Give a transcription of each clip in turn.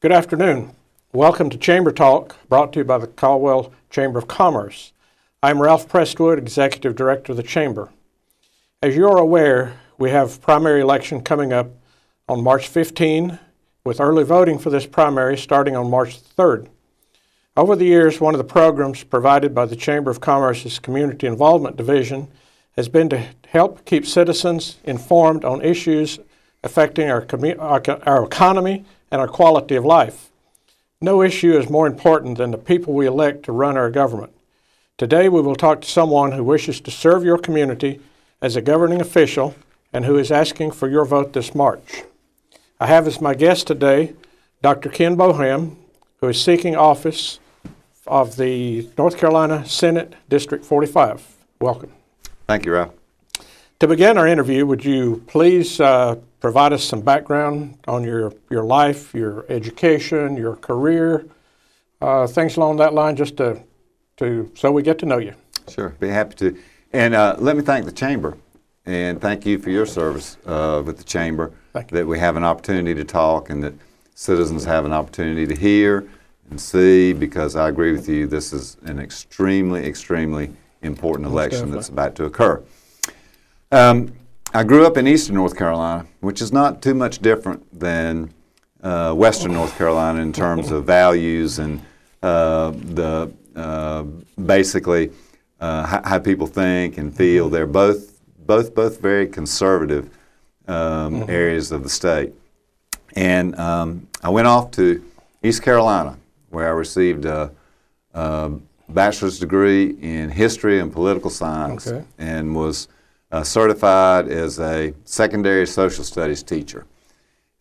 Good afternoon. Welcome to Chamber Talk, brought to you by the Caldwell Chamber of Commerce. I'm Ralph Prestwood, Executive Director of the Chamber. As you're aware, we have primary election coming up on March 15, with early voting for this primary starting on March 3rd. Over the years, one of the programs provided by the Chamber of Commerce's Community Involvement Division has been to help keep citizens informed on issues affecting our economy and our quality of life. No issue is more important than the people we elect to run our government. Today we will talk to someone who wishes to serve your community as a governing official and who is asking for your vote this March. I have as my guest today Dr. Ken Boham, who is seeking office of the North Carolina Senate District 45. Welcome. Thank you, Ralph. To begin our interview, would you please provide us some background on your life, your education, your career, things along that line, just so we get to know you. Sure, be happy to. And let me thank the Chamber, and thank you for your service with the Chamber, that we have an opportunity to talk and that citizens have an opportunity to hear and see, because I agree with you, this is an extremely, extremely important election that's about to occur. I grew up in eastern North Carolina, which is not too much different than western North Carolina in terms of values and basically how people think and feel. They're both very conservative areas of the state. And I went off to East Carolina, where I received a bachelor's degree in history and political science, and was certified as a secondary social studies teacher.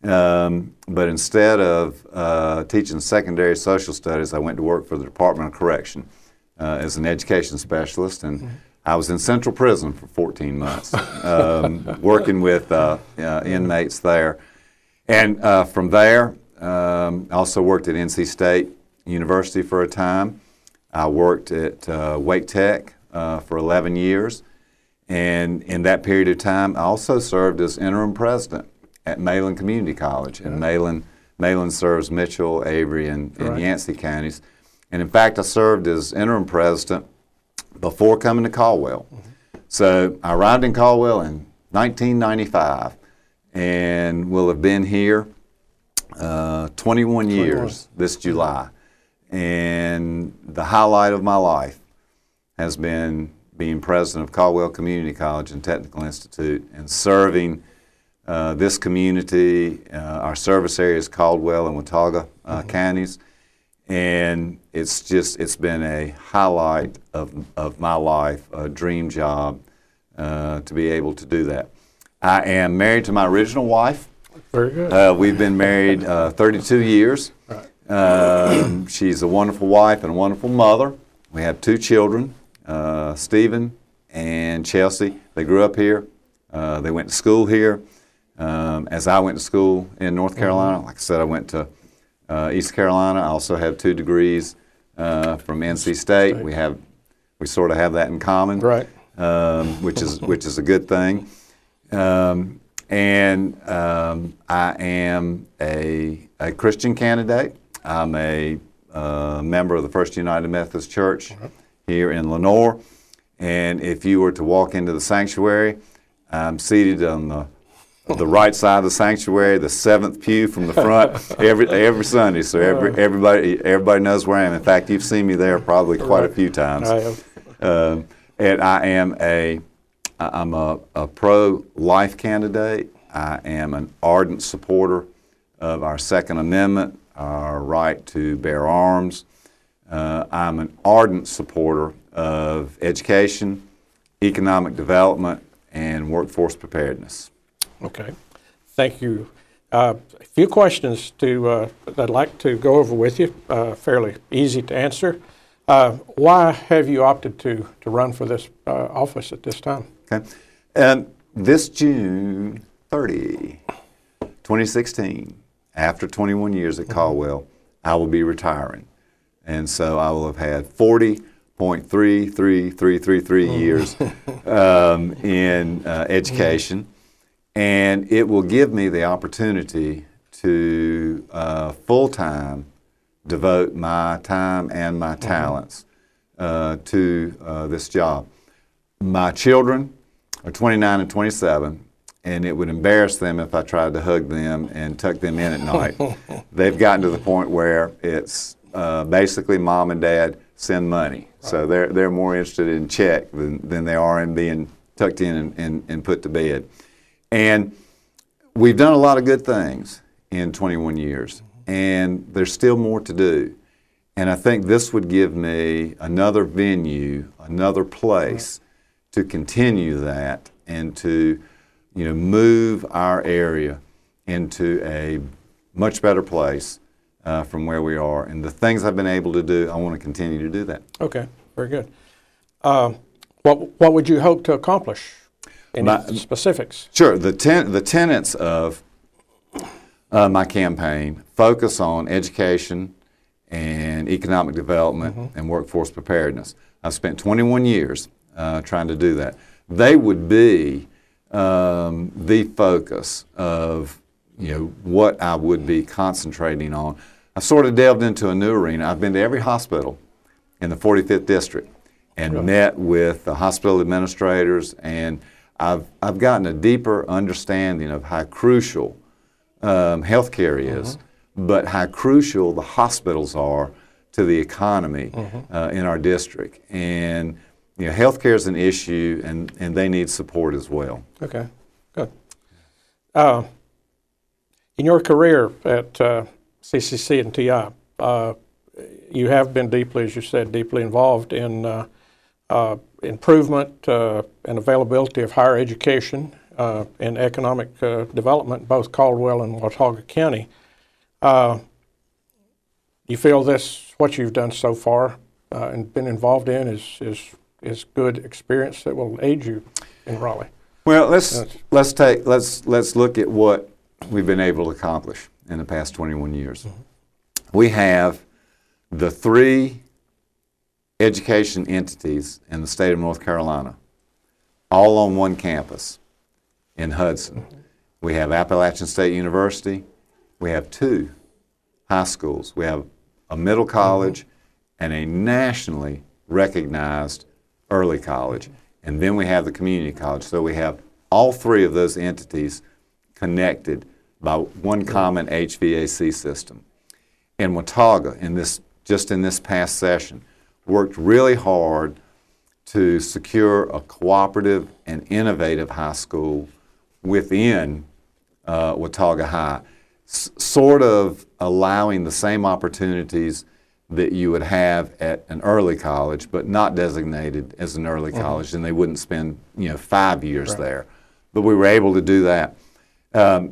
But instead of teaching secondary social studies, I went to work for the Department of Correction as an education specialist, and I was in Central Prison for 14 months, working with inmates there. And from there, I also worked at NC State University for a time. I worked at Wake Tech for 11 years. And in that period of time, I also served as interim president at Mayland Community College. And Mayland serves Mitchell, Avery, and Yancey counties. And in fact, I served as interim president before coming to Caldwell. So I arrived in Caldwell in 1995 and will have been here 21 years this July. And the highlight of my life has been being president of Caldwell Community College and Technical Institute and serving this community. Our service area is Caldwell and Watauga counties, and it's been a highlight of my life, a dream job to be able to do that. I am married to my original wife. Very good. We've been married 32 years. She's a wonderful wife and a wonderful mother. We have 2 children. Stephen and Chelsea. They grew up here. They went to school here. As I went to school in North Carolina, like I said, I went to East Carolina. I also have 2 degrees from NC State. We sort of have that in common, which is a good thing. I am a Christian candidate. I'm a member of the First United Methodist Church here in Lenoir, and if you were to walk into the sanctuary, I'm seated on the right side of the sanctuary, the 7th pew from the front, every Sunday. So everybody knows where I am. In fact, you've seen me there probably quite a few times. And I'm a pro-life candidate. I am an ardent supporter of our Second Amendment, our right to bear arms. I'm an ardent supporter of education, economic development, and workforce preparedness. Okay. Thank you. A few questions that I'd like to go over with you, fairly easy to answer. Why have you opted to run for this office at this time? Okay. This June 30, 2016, after 21 years at Caldwell, I will be retiring. And so I will have had 40.33333 years in education. And it will give me the opportunity to full-time devote my time and my talents to this job. My children are 29 and 27, and it would embarrass them if I tried to hug them and tuck them in at night. They've gotten to the point where it's basically mom and dad send money. So they're more interested in check than they are in being tucked in and put to bed. And we've done a lot of good things in 21 years, and there's still more to do. And I think this would give me another venue, another place to continue that and to, move our area into a much better place from where we are. And the things I've been able to do, I want to continue to do that. Okay, very good. What would you hope to accomplish? Any specifics? Sure. The tenets of my campaign focus on education and economic development and workforce preparedness. I've spent 21 years trying to do that. They would be the focus of what I would be concentrating on. I've sort of delved into a new arena. I've been to every hospital in the 45th District and met with the hospital administrators, and I've gotten a deeper understanding of how crucial healthcare is, but how crucial the hospitals are to the economy in our district. And healthcare is an issue, and they need support as well. Okay, good. In your career at CCC and TI, you have been deeply, as you said, deeply involved in improvement and availability of higher education and economic development, both Caldwell and Watauga County. You feel what you've done so far and been involved in is good experience that will aid you in Raleigh? Well, let's look at what we've been able to accomplish in the past 21 years. We have the 3 education entities in the state of North Carolina, all on one campus in Hudson. We have Appalachian State University. We have 2 high schools. We have a middle college and a nationally recognized early college. And then we have the community college. So we have all 3 of those entities connected by one common HVAC system. And Watauga, just in this past session, worked really hard to secure a cooperative and innovative high school within Watauga High, sort of allowing the same opportunities that you would have at an early college, but not designated as an early college, and they wouldn't spend 5 years there. But we were able to do that.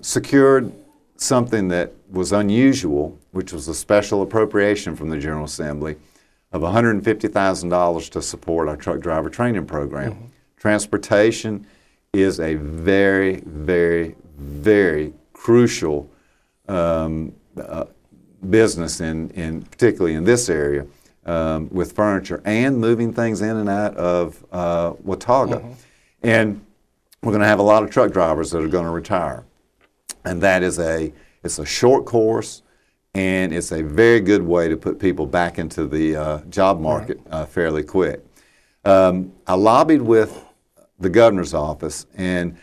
Secured something that was unusual, which was a special appropriation from the General Assembly of $150,000 to support our truck driver training program. Transportation is a very, very, very crucial business particularly in this area with furniture and moving things in and out of Watauga. And we're going to have a lot of truck drivers that are going to retire. And that is it's a short course, and it's a very good way to put people back into the job market fairly quick. I lobbied with the governor's office, and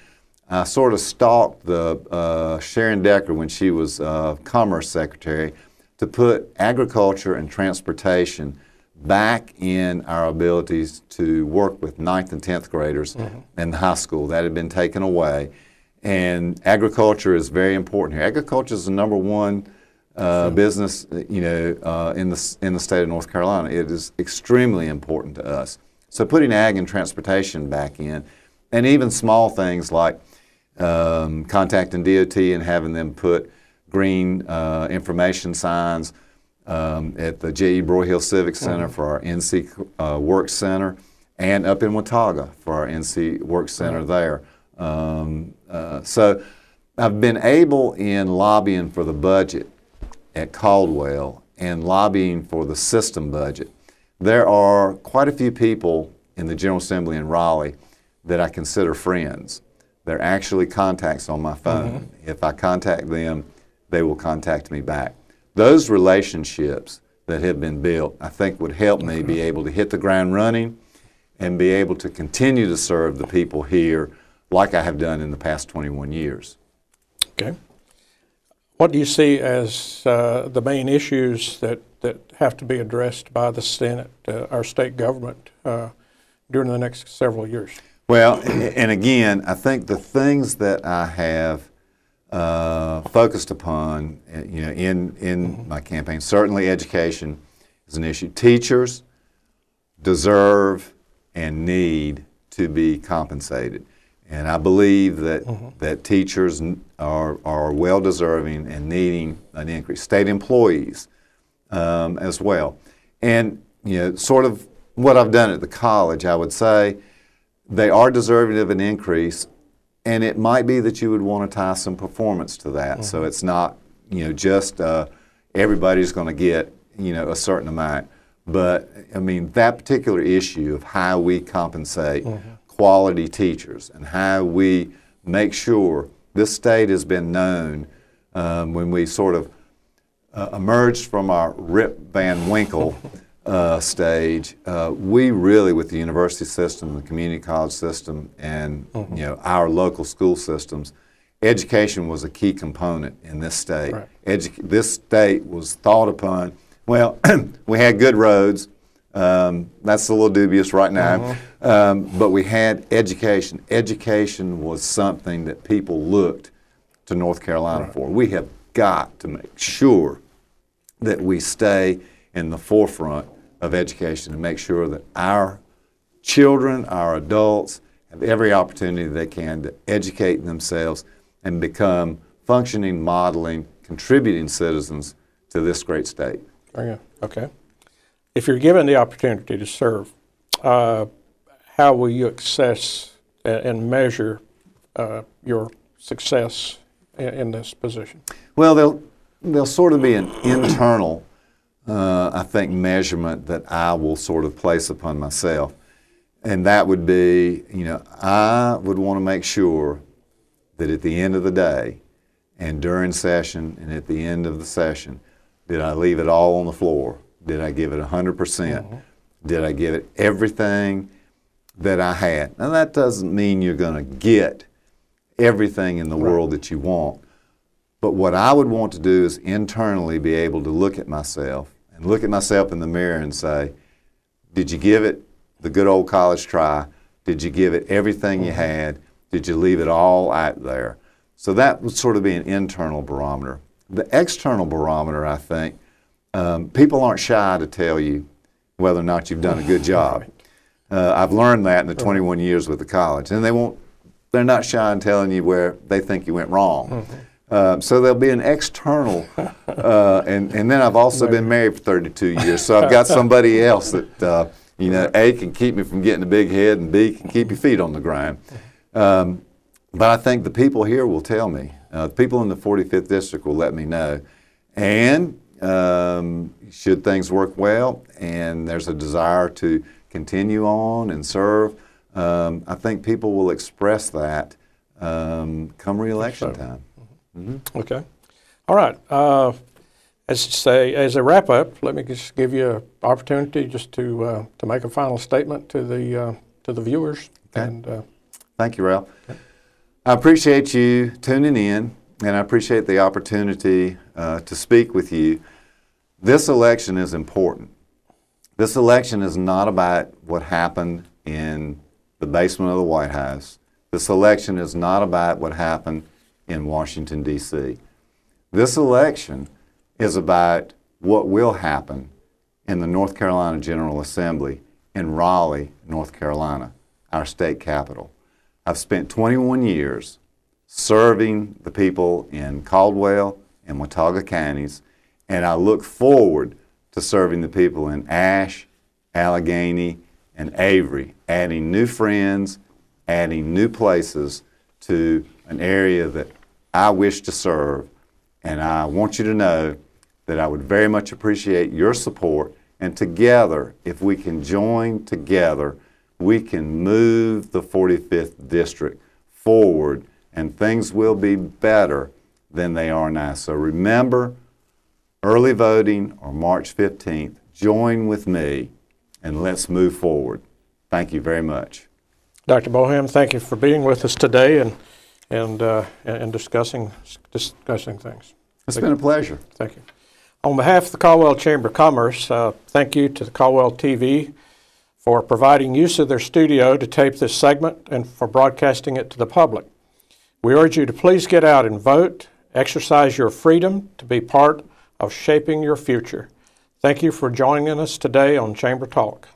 I sort of stalked the Sharon Decker when she was Commerce Secretary to put agriculture and transportation back in our abilities to work with 9th and 10th graders in the high school. That had been taken away. And agriculture is very important here. Agriculture is the #1 business, in the state of North Carolina. It is extremely important to us. So putting ag and transportation back in, and even small things like contacting DOT and having them put green information signs at the J.E. Broyhill Civic Center for our NC Work Center, and up in Watauga for our NC Work Center there. So I've been able, in lobbying for the budget at Caldwell and lobbying for the system budget, there are quite a few people in the General Assembly in Raleigh that I consider friends. They're actually contacts on my phone. If I contact them, they will contact me back. Those relationships that have been built, I think, would help me be able to hit the ground running and be able to continue to serve the people here like I have done in the past 21 years. Okay. What do you see as the main issues that have to be addressed by the Senate, our state government, during the next several years? Well, and again, I think the things that I have focused upon, in my campaign, certainly education is an issue. Teachers deserve and need to be compensated. And I believe that teachers are well deserving and needing an increase. State employees as well. And sort of what I've done at the college, I would say they are deserving of an increase, and it might be that you would want to tie some performance to that. So it's not just everybody's going to get a certain amount. But I mean, that particular issue of how we compensate quality teachers and how we make sure this state has been known when we sort of emerged from our Rip Van Winkle stage, we really, with the university system, the community college system, and our local school systems, education was a key component in this state. Right. This state was thought upon. Well, we had good roads. That's a little dubious right now. But we had education. Education was something that people looked to North Carolina for. We have got to make sure that we stay in the forefront of education and make sure that our children, our adults, have every opportunity they can to educate themselves and become functioning, modeling, contributing citizens to this great state. Okay. If you're given the opportunity to serve, how will you assess and measure your success in this position? Well, there'll sort of be an internal, I think, measurement that I will sort of place upon myself. And that would be, I would want to make sure that at the end of the day and during session and at the end of the session, did I leave it all on the floor? Did I give it 100%? Did I give it everything that I had? Now, that doesn't mean you're going to get everything in the world that you want. But what I would want to do is internally be able to look at myself and look at myself in the mirror and say, did you give it the good old college try? Did you give it everything you had? Did you leave it all out there? So that would sort of be an internal barometer. The external barometer, I think, people aren't shy to tell you whether or not you've done a good job. I've learned that in the 21 years with the college. And they're not shy in telling you where they think you went wrong. So there'll be an external, and then I've also been married for 32 years, so I've got somebody else that, A, can keep me from getting a big head, and B, can keep your feet on the ground. But I think the people here will tell me. The people in the 45th District will let me know. And should things work well and there's a desire to continue on and serve, I think people will express that come re-election time. Okay. All right. As a wrap-up, let me just give you an opportunity just to make a final statement to the viewers. Okay. And thank you, Ralph. Okay. I appreciate you tuning in, and I appreciate the opportunity to speak with you. This election is important. This election is not about what happened in the basement of the White House. This election is not about what happened in Washington, D.C. This election is about what will happen in the North Carolina General Assembly in Raleigh, North Carolina, our state capital. I've spent 21 years serving the people in Caldwell and Watauga counties, and I look forward to serving the people in Ashe, Alleghany, and Avery, adding new friends, adding new places to an area that I wish to serve. And I want you to know that I would very much appreciate your support. And together, if we can join together, we can move the 45th District forward, and things will be better than they are now. So remember, early voting on March 15th. Join with me, and let's move forward. Thank you very much. Dr. Boham, thank you for being with us today and discussing things. It's been a pleasure. Thank you. On behalf of the Caldwell Chamber of Commerce, thank you to the Caldwell TV for providing use of their studio to tape this segment and for broadcasting it to the public. We urge you to please get out and vote, exercise your freedom to be part of shaping your future. Thank you for joining us today on Chamber Talk.